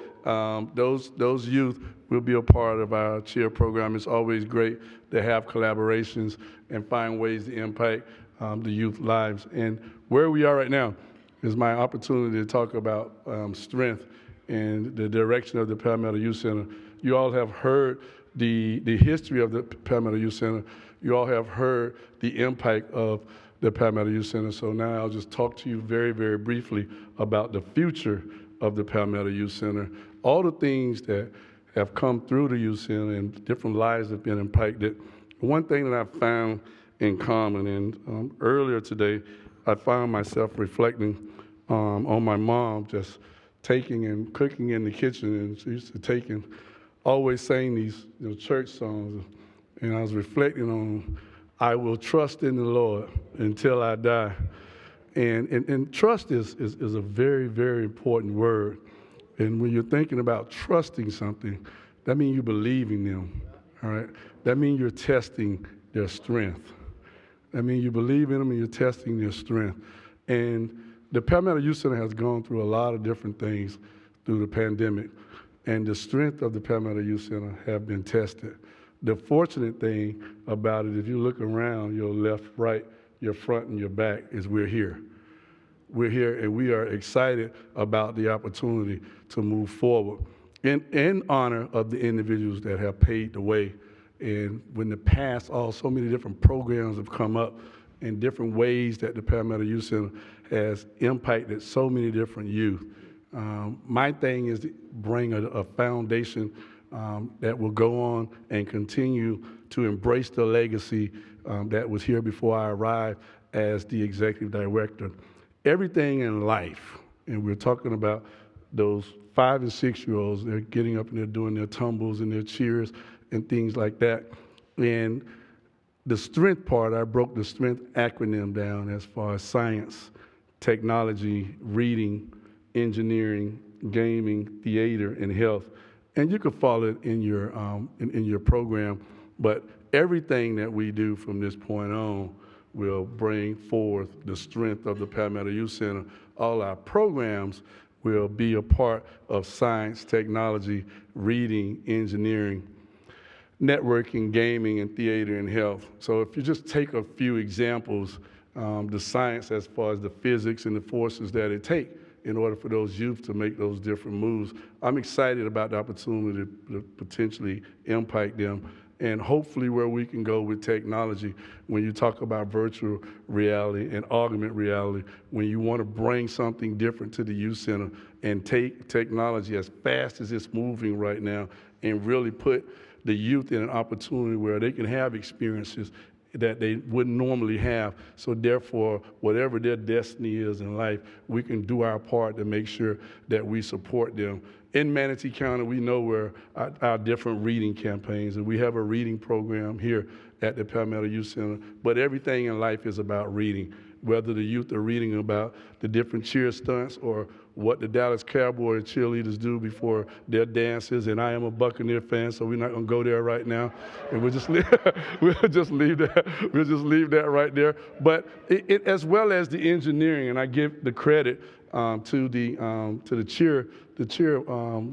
Those youth will be a part of our cheer program. It's always great to have collaborations and find ways to impact the youth lives. And where we are right now is my opportunity to talk about strength and the direction of the Palmetto Youth Center. You all have heard the history of the Palmetto Youth Center. You all have heard the impact of the Palmetto Youth Center. So now I'll just talk to you very, very briefly about the future of the Palmetto Youth Center. All the things that have come through the Youth Center and different lives have been impacted. One thing that I found in common, and earlier today, I found myself reflecting on my mom just taking and cooking in the kitchen, and she used to always sing these church songs, and I was reflecting on, I will trust in the Lord until I die. And trust is a very, very important word. And when you're thinking about trusting something, that means you believe in them, all right? That means you're testing their strength. That means you believe in them and you're testing their strength. And the Palmetto Youth Center has gone through a lot of different things through the pandemic, and the strength of the Palmetto Youth Center have been tested. The fortunate thing about it, if you look around, your left, right, your front, and your back, is we're here. We're here, and we are excited about the opportunity to move forward in honor of the individuals that have paved the way. And when the past, so many different programs have come up in different ways that the Palmetto Youth Center has impacted so many different youth. My thing is to bring a foundation that will go on and continue to embrace the legacy that was here before I arrived as the executive director. Everything in life, and we're talking about those 5 and 6-year-olds, they're getting up and they're doing their tumbles and their cheers and things like that. And the strength part, I broke the strength acronym down as far as science, technology, reading, engineering, gaming, theater, and health. And you can follow it in your program, but everything that we do from this point on will bring forth the strength of the Palmetto Youth Center. All our programs will be a part of science, technology, reading, engineering, networking, gaming, and theater and health. So if you just take a few examples, the science as far as the physics and the forces that it takes in order for those youth to make those different moves, I'm excited about the opportunity to potentially impact them, and hopefully where we can go with technology when you talk about virtual reality and augmented reality, when you want to bring something different to the youth center and take technology as fast as it's moving right now and really put the youth in an opportunity where they can have experiences that they wouldn't normally have. So therefore, whatever their destiny is in life, we can do our part to make sure that we support them. In Manatee County, we know where our different reading campaigns, and we have a reading program here at the Palmetto Youth Center, but everything in life is about reading, whether the youth are reading about the different cheer stunts or what the Dallas Cowboy cheerleaders do before their dances. And I am a Buccaneer fan, so we're not going to go there right now. And we'll just leave that right there. But it as well as the engineering, and I give the credit to the cheer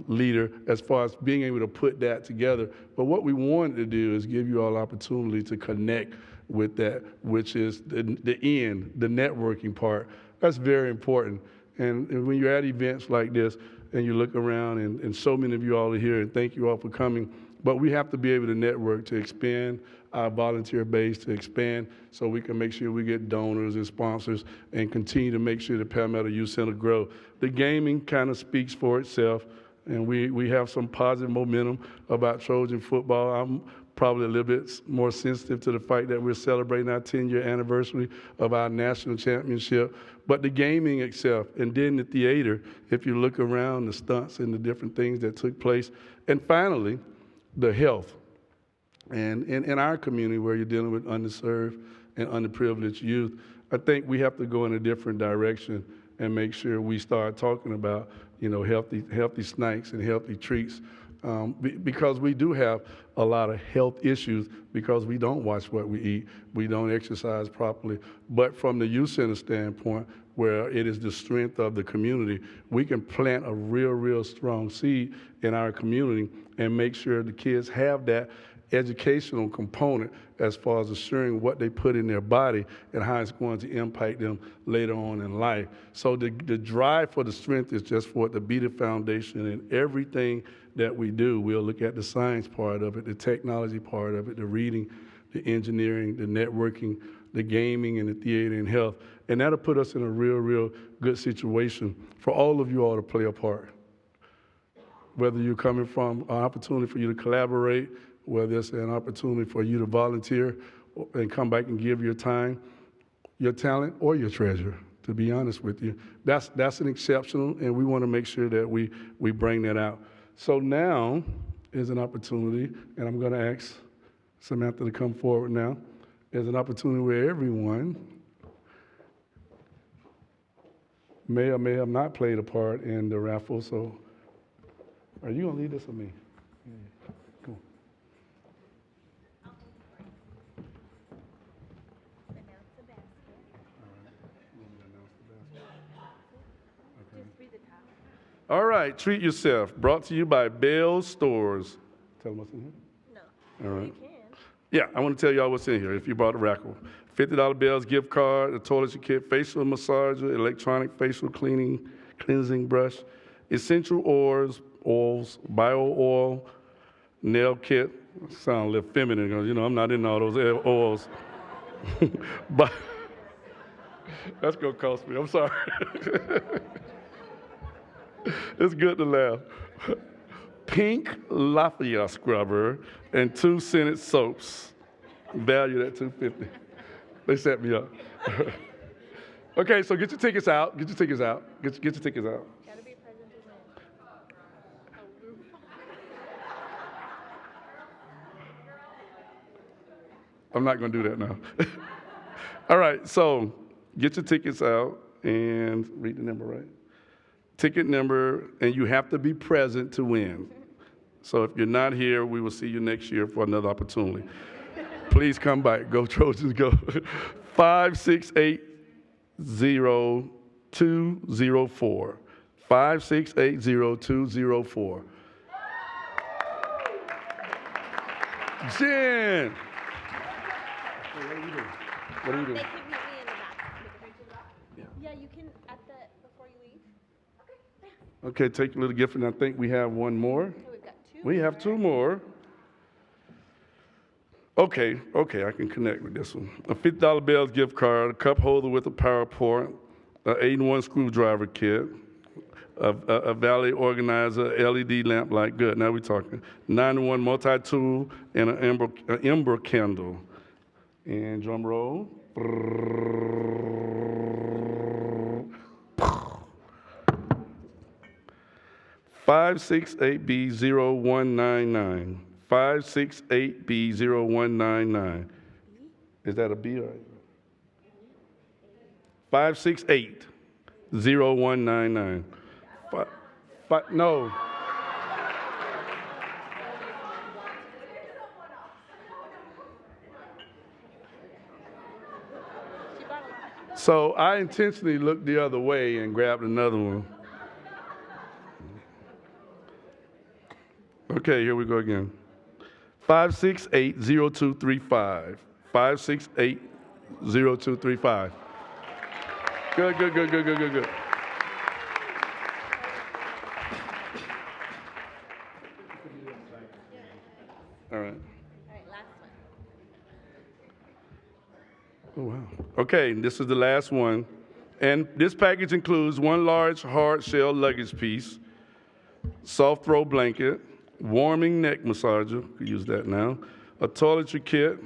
leader as far as being able to put that together. But what we wanted to do is give you all opportunity to connect with that, which is the networking part. That's very important. And when you're at events like this and you look around, and so many of you all are here, and thank you all for coming, But we have to be able to network to expand our volunteer base, to expand so we can make sure we get donors and sponsors and continue to make sure the Palmetto Youth Center grow. The gaming kind of speaks for itself, and we have some positive momentum about Trojan football. I'm probably a little bit more sensitive to the fact that we're celebrating our 10-year anniversary of our national championship. But the gaming itself, and then the theater, if you look around, the stunts and the different things that took place. And finally, the health. And in our community where you're dealing with underserved and underprivileged youth, I think we have to go in a different direction and make sure we start talking about, healthy snacks and healthy treats. Because we do have a lot of health issues because we don't watch what we eat, we don't exercise properly. But from the youth center standpoint, where it is the strength of the community, we can plant a real strong seed in our community and make sure the kids have that educational component as far as assuring what they put in their body and how it's going to impact them later on in life. So the drive for the strength is just for it to be the foundation in everything that we do. We'll look at the science part of it, the technology part of it, the reading, the engineering, the networking, the gaming, and the theater and health. And that'll put us in a real good situation for all of you all to play a part. Whether you're coming from an opportunity for you to collaborate, whether it's an opportunity for you to volunteer and come back and give your time, your talent, or your treasure, to be honest with you. That's an exceptional, and we want to make sure that we bring that out. So now is an opportunity, and I'm going to ask Samantha to come forward now. There's an opportunity where everyone may or may have not played a part in the raffle. So are you going to lead this or me? Cool. All right, treat yourself. Brought to you by Bell's Stores. Tell them what's in here? No. All right. You can. Yeah, I want to tell y'all what's in here if you bought a raffle. $50 Bell's gift card, a toiletry kit, facial massager, electronic facial cleansing brush, essential oils, bio oil, nail kit. Sound a little feminine, because I'm not in all those oils. But that's going to cost me. I'm sorry. It's good to laugh. Pink Lafayette scrubber and 2 scented soaps, valued at $250. They set me up. Okay, so get your tickets out. Get your tickets out. Get your tickets out. Gotta be present to win. I'm not going to do that now. All right, so get your tickets out and read the number, right? Ticket number, and you have to be present to win. So if you're not here, we will see you next year for another opportunity. Please come back. Go Trojans, go. 5680204. 5680204. Jen. What are you doing? What are you doing? They can meet me in the back. Yeah, you can before you leave. Okay, take a little gift, and I think we have one more. So we've got 2. We have 2 more. Okay, I can connect with this one. A $50 Bell's gift card, a cup holder with a power port, an 8-in-1 screwdriver kit, a valet organizer, LED lamp light. Good, now we're talking. 9-in-1 multi-tool, and an ember candle. And drum roll. 568B0199. 568B0199. Is that a B or a? 5680199. No. So I intentionally looked the other way and grabbed another one. Okay, here we go again. 5680235. 5680235. Good. Oh, wow. Okay, this is the last one. And this package includes one large hard shell luggage piece, soft throw blanket, warming neck massager, could use that now, a toiletry kit,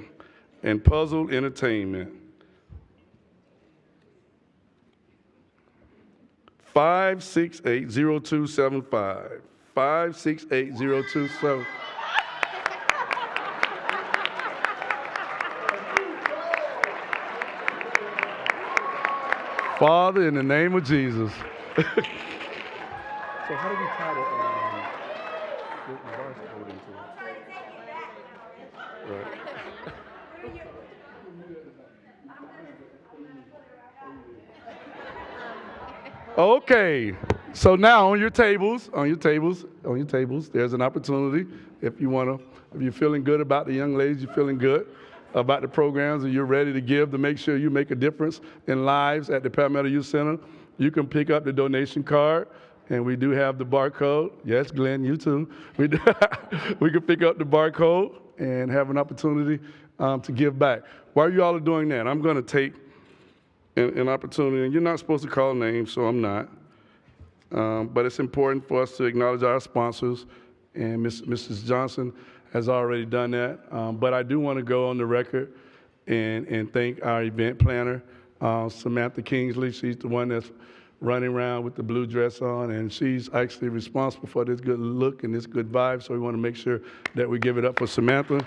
and puzzle entertainment. 5680275. 5680275. Father, in the name of Jesus. So how do we tie the bars code into it? Right. Okay, so now on your tables, there's an opportunity if you're feeling good about the young ladies, you're feeling good about the programs, and you're ready to give to make sure you make a difference in lives at the Palmetto Youth Center, you can pick up the donation card, and we do have the barcode. Yes, Glenn, you too. We can pick up the barcode and have an opportunity to give back. While you all are doing that, I'm going to take an opportunity, and you're not supposed to call names, so I'm not. But it's important for us to acknowledge our sponsors, and Mrs. Johnson has already done that. But I do want to go on the record and thank our event planner, Samantha Kingsley. She's the one that's running around with the blue dress on, and she's actually responsible for this good look and this good vibe, so we want to make sure that we give it up for Samantha.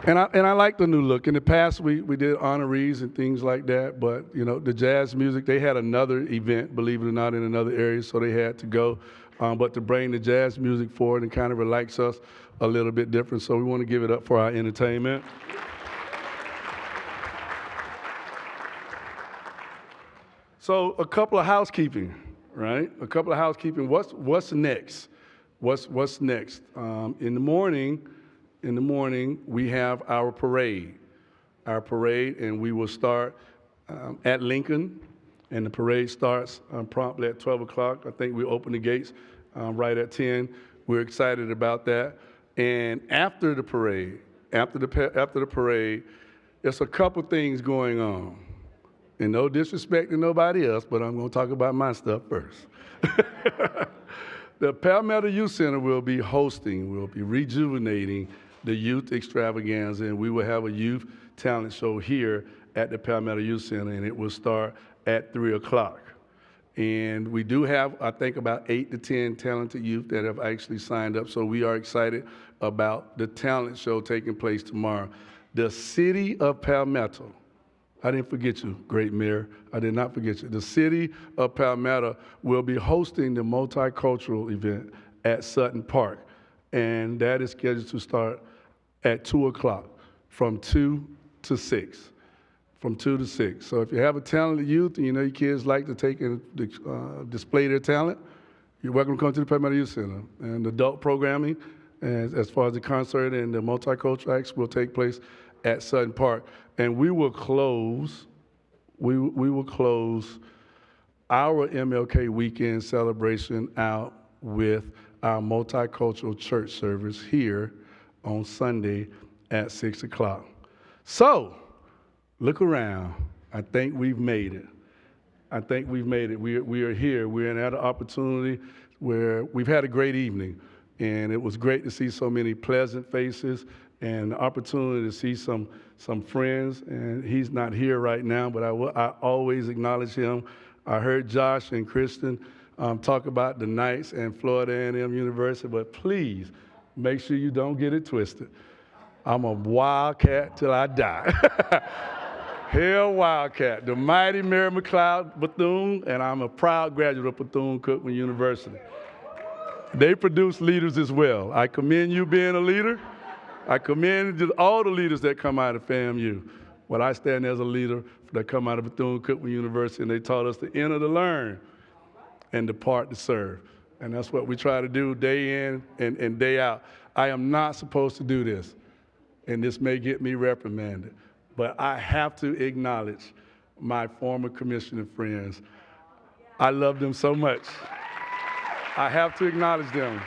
And I like the new look. In the past, we did honorees and things like that, but you know, the jazz music, they had another event, believe it or not, in another area, so they had to go. But to bring the jazz music forward and kind of relax us a little bit different, so we want to give it up for our entertainment. So a couple of housekeeping, right? A couple of housekeeping. What's next? What's next? In the morning, we have our parade, and we will start at Lincoln, and the parade starts promptly at 12 o'clock. I think we open the gates right at 10. We're excited about that. And after the parade, there's a couple things going on. And no disrespect to nobody else, but I'm going to talk about my stuff first. The Palmetto Youth Center will be rejuvenating the youth extravaganza, and we will have a youth talent show here at the Palmetto Youth Center, and it will start at 3 o'clock. And we do have, I think, about 8 to 10 talented youth that have actually signed up, so we are excited about the talent show taking place tomorrow. The city of Palmetto, I didn't forget you, great mayor. I did not forget you. The city of Palmetto will be hosting the multicultural event at Sutton Park, and that is scheduled to start at 2 o'clock, from 2 to 6. From 2 to 6. So if you have a talented youth and you know your kids like to take and display their talent, you're welcome to come to the Palmetto Youth Center. And adult programming, as far as the concert and the multicultural acts, will take place at Sutton Park. And we will close our MLK weekend celebration out with our multicultural church service here on Sunday at 6 o'clock. So, look around. I think we've made it. We are here. We're in an opportunity where we've had a great evening, and it was great to see so many pleasant faces and the opportunity to see some friends. And he's not here right now, but I always acknowledge him. I heard Josh and Kristen talk about the Knights and Florida A&M University, but please make sure you don't get it twisted. I'm a Wildcat till I die. Hell Wildcat, the mighty Mary McLeod Bethune, and I'm a proud graduate of Bethune-Cookman University. They produce leaders as well. I commend you being a leader. I commend all the leaders that come out of FAMU. But I stand as a leader that come out of Bethune-Cookman University, and they taught us to enter to learn and depart to serve. And that's what we try to do day in and day out. I am not supposed to do this, and this may get me reprimanded, but I have to acknowledge my former commissioner friends. I love them so much. I have to acknowledge them.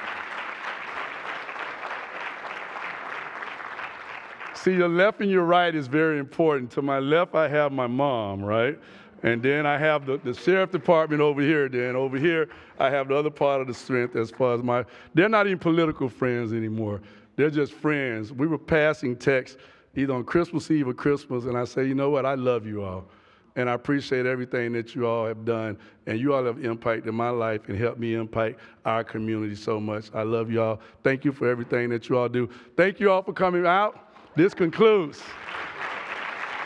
See, your left and your right is very important. To my left, I have my mom, right? And then I have the sheriff department over here. Then over here, I have the other part of the strength as far as they're not even political friends anymore. They're just friends. We were passing texts either on Christmas Eve or Christmas, and I say, you know what, I love you all. And I appreciate everything that you all have done. And you all have impacted my life and helped me impact our community so much. I love you all. Thank you for everything that you all do. Thank you all for coming out. This concludes.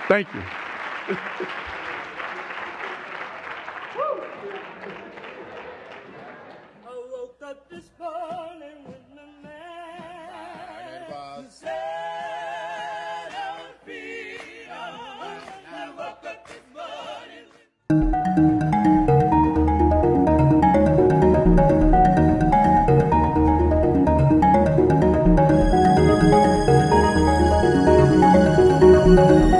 Thank you. Thank you.